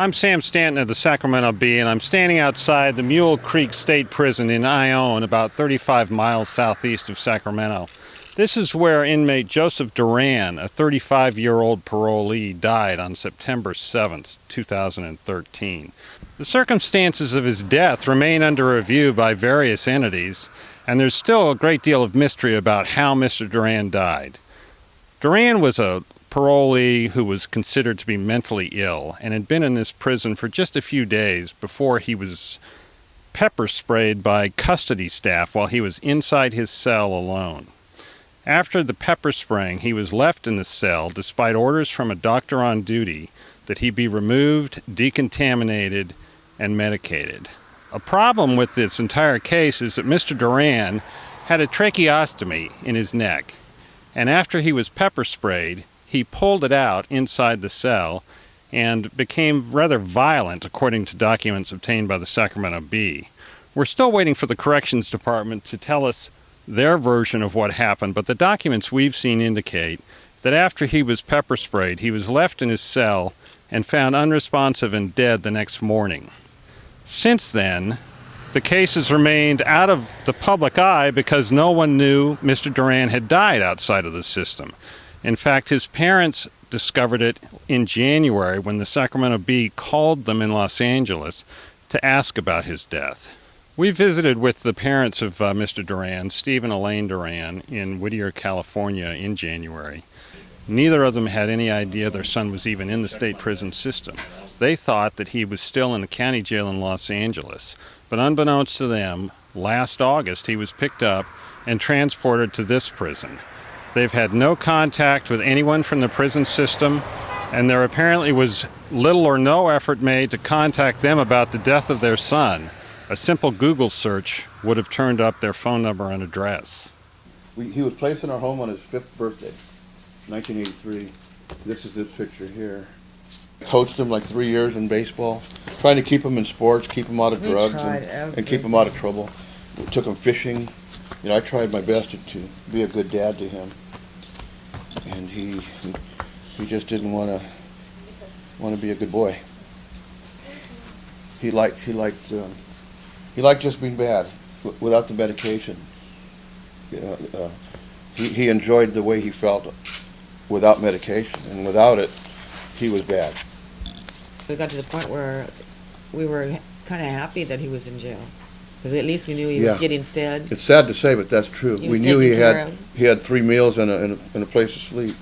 I'm Sam Stanton of the Sacramento Bee, and I'm standing outside the Mule Creek State Prison in Ione, about 35 miles southeast of Sacramento. This is where inmate Joseph Duran, a 35-year-old parolee, died on September 7th, 2013. The circumstances of his death remain under review by various entities, and there's still a great deal of mystery about how Mr. Duran died. Duran was a parolee who was considered to be mentally ill and had been in this prison for just a few days before he was pepper sprayed by custody staff while he was inside his cell alone. After the pepper spraying, he was left in the cell despite orders from a doctor on duty that he be removed, decontaminated, and medicated. A problem with this entire case is that Mr. Duran had a tracheotomy in his neck, and after he was pepper sprayed, he pulled it out inside the cell and became rather violent, according to documents obtained by the Sacramento Bee. We're still waiting for the Corrections Department to tell us their version of what happened, but the documents we've seen indicate that after he was pepper sprayed, he was left in his cell and found unresponsive and dead the next morning. Since then, the case has remained out of the public eye because no one knew Mr. Duran had died outside of the system. In fact, his parents discovered it in January when the Sacramento Bee called them in Los Angeles to ask about his death. We visited with the parents of Mr. Duran, Steve and Elaine Duran, in Whittier, California in January. Neither of them had any idea their son was even in the state prison system. They thought that he was still in the county jail in Los Angeles, but unbeknownst to them, last August he was picked up and transported to this prison. They've had no contact with anyone from the prison system, and there apparently was little or no effort made to contact them about the death of their son. A simple Google search would have turned up their phone number and address. He was placed in our home on his 5th birthday, 1983. This is this picture here. Coached him like 3 years in baseball, trying to keep him in sports, keep him out of drugs, and keep him out of trouble. We took him fishing. You know, I tried my best to be a good dad to him, and he just didn't want to be a good boy. He liked just being bad without the medication. He enjoyed the way he felt without medication, and without it, he was bad. We got to the point where we were kind of happy that he was in jail, because at least we knew he was getting fed. It's sad to say, but that's true. We knew he had 3 meals and a place to sleep.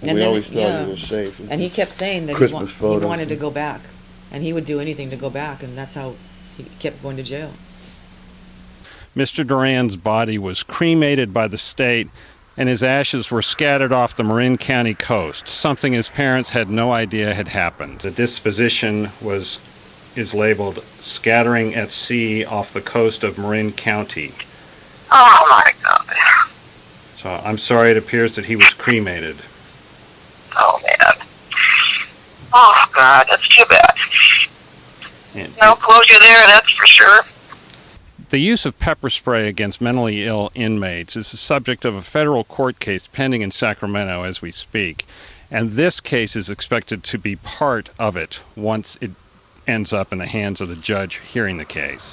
And we always thought he was safe. And he kept saying that he wanted to go back, and he would do anything to go back, and that's how he kept going to jail. Mr. Duran's body was cremated by the state, and his ashes were scattered off the Marin County coast, something his parents had no idea had happened. The disposition is labeled scattering at sea off the coast of Marin County. Oh my God. So I'm sorry, it appears that he was cremated. Oh man. Oh God, that's too bad. No closure there, that's for sure. The use of pepper spray against mentally ill inmates is the subject of a federal court case pending in Sacramento as we speak, and this case is expected to be part of it once it ends up in the hands of the judge hearing the case.